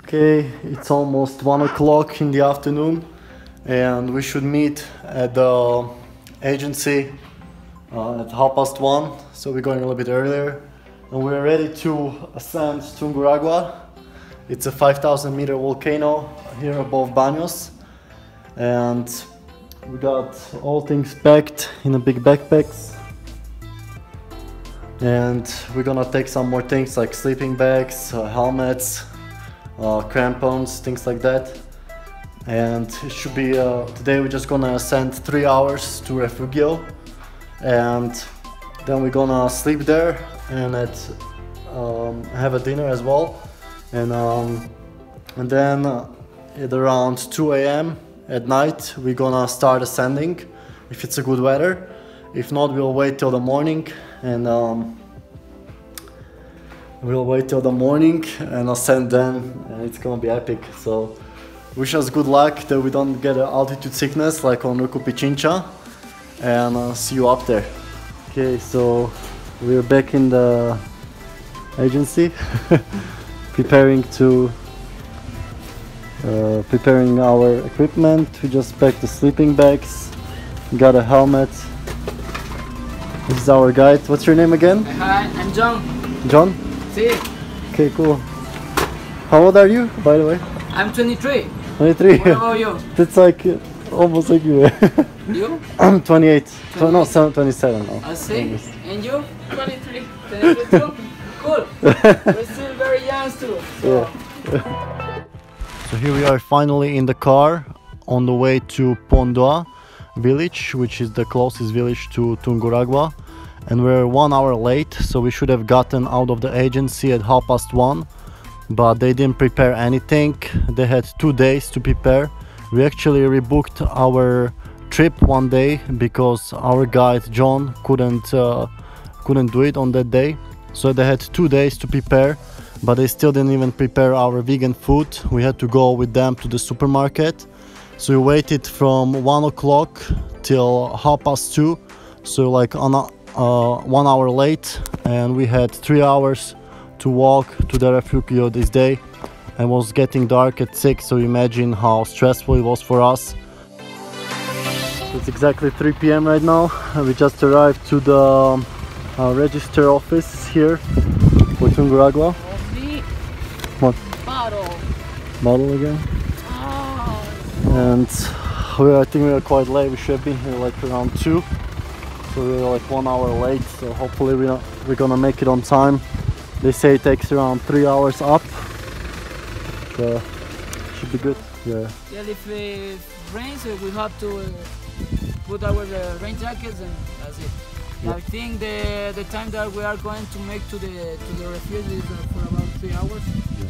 Okay, it's almost 1 o'clock in the afternoon and we should meet at the agency at 1:30, so we're going a little bit earlier. And we're ready to ascend Tungurahua. It's a 5,000-meter volcano here above Baños. And we got all things packed in a big backpacks. And we're gonna take some more things like sleeping bags, helmets, crampons, things like that. And it should be, today we're just gonna ascend 3 hours to Refugio. And then we're gonna sleep there and have a dinner as well. And then at around 2 a.m. at night we're gonna start ascending if it's a good weather. If not, we'll wait till the morning and ascend then, and it's gonna be epic. So wish us good luck that we don't get an altitude sickness like on Ruku Pichincha, and see you up there. Okay, so we're back in the agency preparing our equipment. We just packed the sleeping bags, got a helmet. This is our guide. What's your name again? Hi, I'm John. John? See? Okay, cool. How old are you, by the way? I'm 23. 23? What about you? That's like almost like you. You? I'm 28. No, 27. Oh, I see. almost. And you? 23. 23 too? Cool. We're still very young too. So. Yeah. So here we are finally in the car on the way to Pondoa village, which is the closest village to Tungurahua, and we're 1 hour late, so we should have gotten out of the agency at 1:30, but they didn't prepare anything. They had 2 days to prepare. We actually rebooked our trip 1 day because our guide John couldn't do it on that day, so they had 2 days to prepare, but they still didn't even prepare our vegan food. We had to go with them to the supermarket. So we waited from 1 o'clock till 2:30, so like on 1 hour late, and we had 3 hours to walk to the Refugio this day, and it was getting dark at 6, so imagine how stressful it was for us. So it's exactly 3 p.m. right now, and we just arrived to the register office here for Tungurahua. What? Bottle again? And I think we are quite late. We should have been here like around 2, so we're like 1 hour late, so hopefully we're gonna make it on time. They say it takes around 3 hours up, so should be good. Yeah, if it rains, we have to put our rain jackets, and that's it. Yeah. I think the time that we are going to make to the refuge is for about 3 hours. Yeah.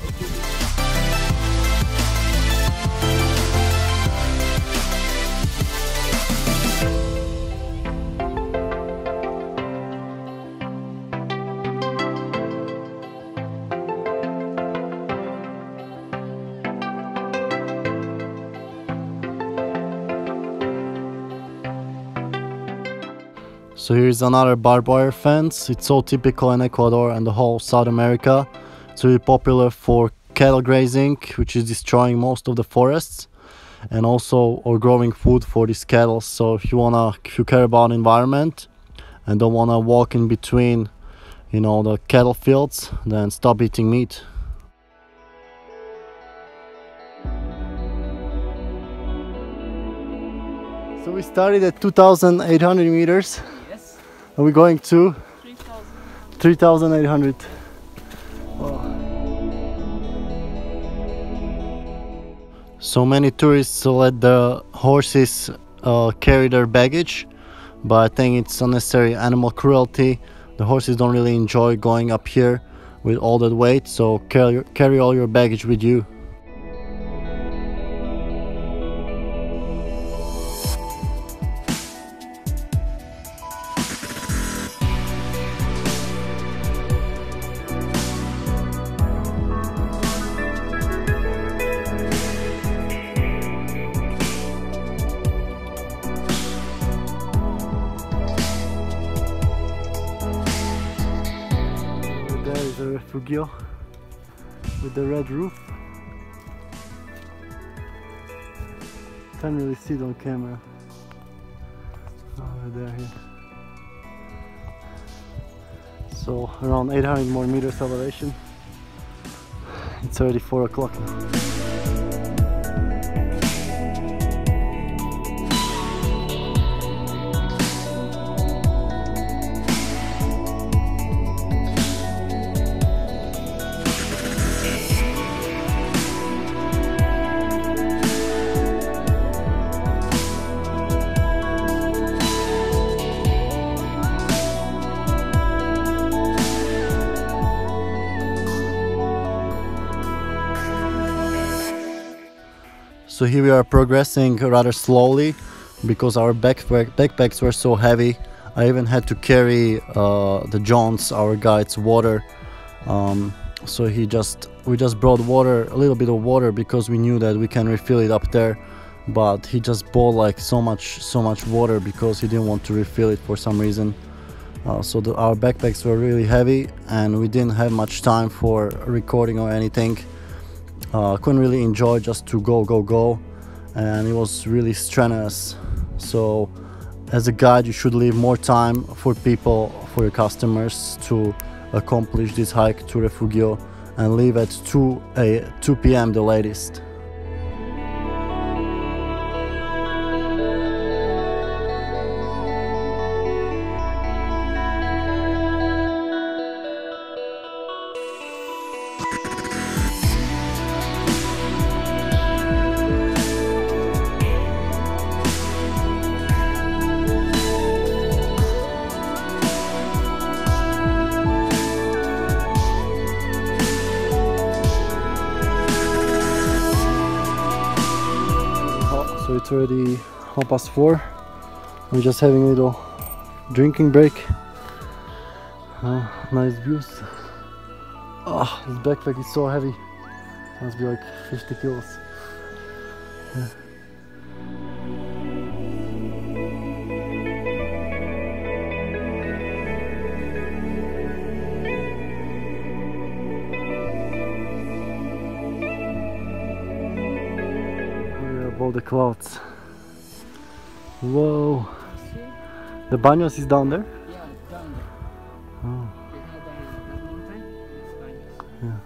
So here's another barbed wire fence. It's so typical in Ecuador and the whole South America. It's really popular for cattle grazing, which is destroying most of the forests, and also or growing food for these cattle. So if you care about environment and don't wanna walk in between, you know, the cattle fields, then stop eating meat. So we started at 2,800 meters. Are we going to 3,800? Wow. So many tourists let the horses carry their baggage, but I think it's unnecessary animal cruelty. The horses don't really enjoy going up here with all that weight, so carry all your baggage with you. Refugio with the red roof. Can't really see it on camera. Oh, they're here. So around 800 more meters elevation. It's already 4 o'clock now. So here we are progressing rather slowly because our backpacks were so heavy. I even had to carry the John's, our guide's water. So we just brought water, a little bit of water, because we knew that we can refill it up there. But he just bought like so much water because he didn't want to refill it for some reason. So our backpacks were really heavy and we didn't have much time for recording or anything. Couldn't really enjoy, just to go, and it was really strenuous. So as a guide you should leave more time for people, for your customers, to accomplish this hike to Refugio, and leave at 2 p.m. the latest. So it's already 4:30. We're just having a little drinking break. Nice views. Oh, this backpack is so heavy. Must be like 50 kilos. Yeah. Above the clouds. Whoa. The Baños is down there? Yeah, it's down there. Oh. You know the mountain? It's Baños. Yeah.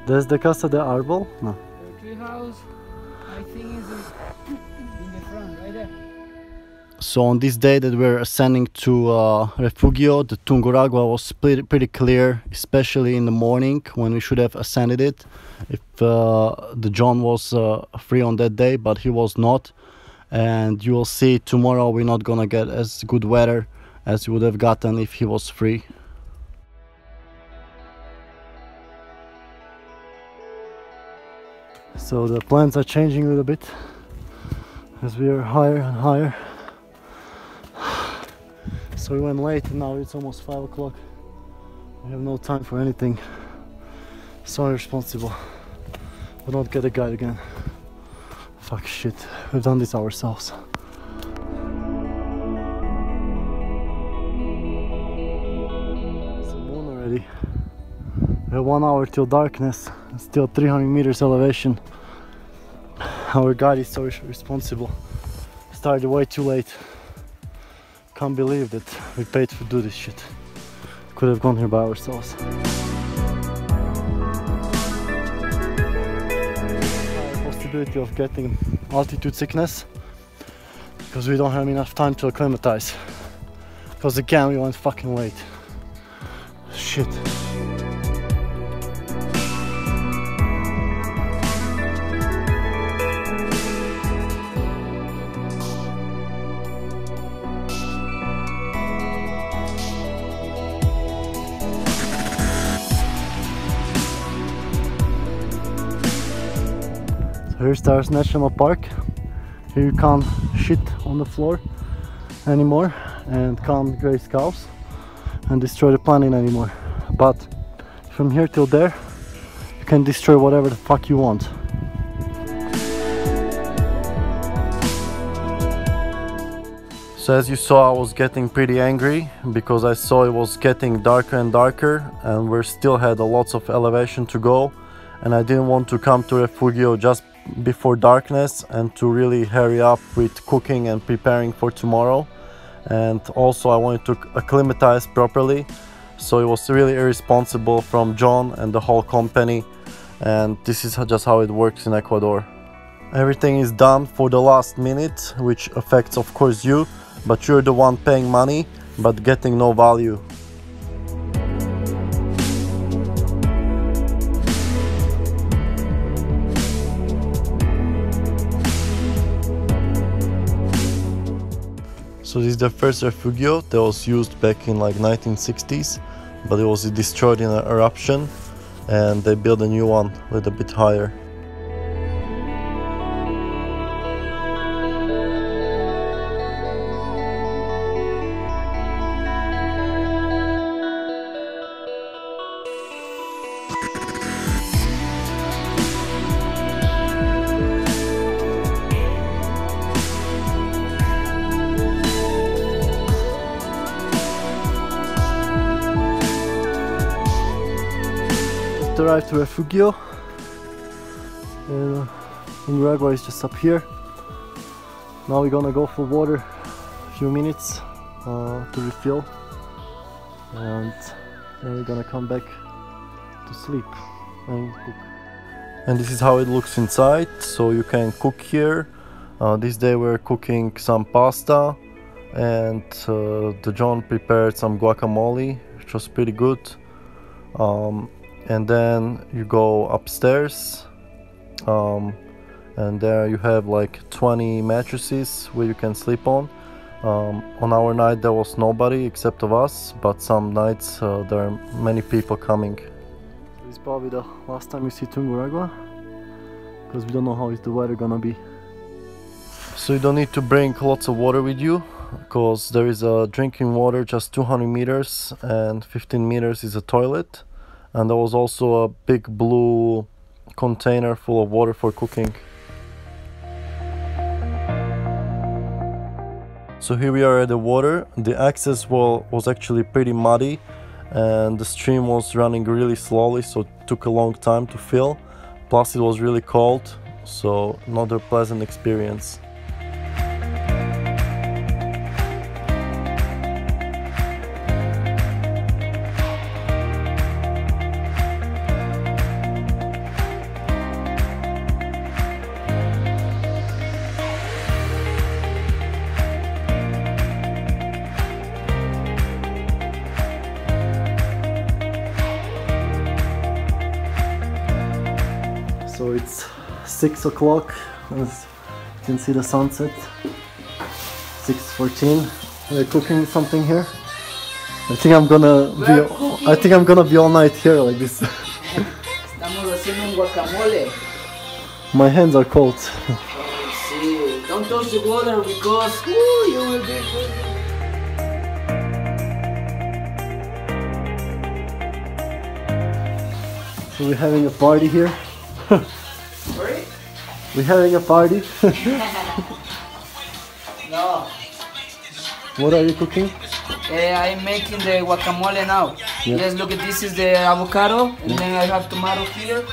There's the Casa de Arbol? No. The tree house, I think, is in the front, right there. So on this day that we're ascending to Refugio, the Tungurahua was pretty clear, especially in the morning when we should have ascended it. If the John was free on that day, but he was not. And you will see tomorrow we're not gonna get as good weather as we would have gotten if he was free. So the plans are changing a little bit as we are higher and higher. So we went late and now it's almost 5 o'clock. We have no time for anything. So irresponsible. We'll not get a guide again. Fuck shit, we've done this ourselves. It's the moon already. We have 1 hour till darkness. Still 300 meters elevation. Our guide is so responsible. Started way too late. Can't believe that we paid to do this shit. Could have gone here by ourselves. Possibility of getting altitude sickness because we don't have enough time to acclimatize. Because again we went fucking late. Shit. Here's Stars National Park. Here you can't shit on the floor anymore and can't graze cows and destroy the planet anymore. But from here till there you can destroy whatever the fuck you want. So as you saw, I was getting pretty angry because I saw it was getting darker and darker and we still had lots of elevation to go, and I didn't want to come to Refugio just before darkness and to really hurry up with cooking and preparing for tomorrow. And also I wanted to acclimatize properly, so it was really irresponsible from John and the whole company, and this is just how it works in Ecuador. Everything is done for the last minute, which affects of course you, but you're the one paying money but getting no value. So this is the first Refugio that was used back in like 1960s, but it was destroyed in an eruption and they built a new one a little bit higher. Arrived to Refugio. Tungurahua is just up here. Now we're gonna go for water a few minutes to refill, and then we're gonna come back to sleep and cook. And this is how it looks inside, so you can cook here. This day we're cooking some pasta, and the John prepared some guacamole, which was pretty good. And then you go upstairs, and there you have like 20 mattresses where you can sleep on. On our night there was nobody except of us, but some nights there are many people coming. This is probably the last time you see Tungurahua, because we don't know how is the weather gonna be. So you don't need to bring lots of water with you, because there is a drinking water just 200 meters and 15 meters is a toilet. And there was also a big blue container full of water for cooking. So here we are at the water. The access wall was actually pretty muddy and the stream was running really slowly, so it took a long time to fill. Plus it was really cold, so not a pleasant experience. So it's 6 o'clock, as you can see the sunset, 6:14. We're cooking something here. I think I'm gonna be all night here like this. Estamos haciendo un guacamole. My hands are cold. Sí, don't touch the water because you will be good. So we're having a party here. Sorry? We're having a party. No. What are you cooking? I'm making the guacamole now. Yeah. Yes, look at this is the avocado, and then I have tomato here,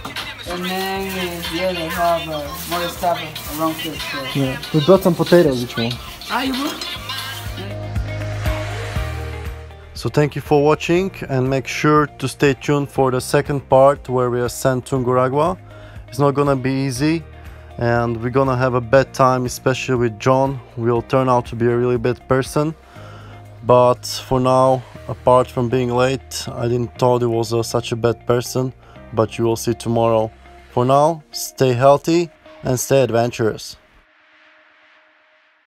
and then yeah, I have more stuff around here. So. Yeah. We brought some potatoes, which one? Ah, you good? So thank you for watching, and make sure to stay tuned for the second part where we ascend Tungurahua. It's not gonna be easy, and we're gonna have a bad time, especially with John. We'll turn out to be a really bad person. But for now, apart from being late, I didn't thought he was such a bad person, but you will see tomorrow. For now, stay healthy and stay adventurous.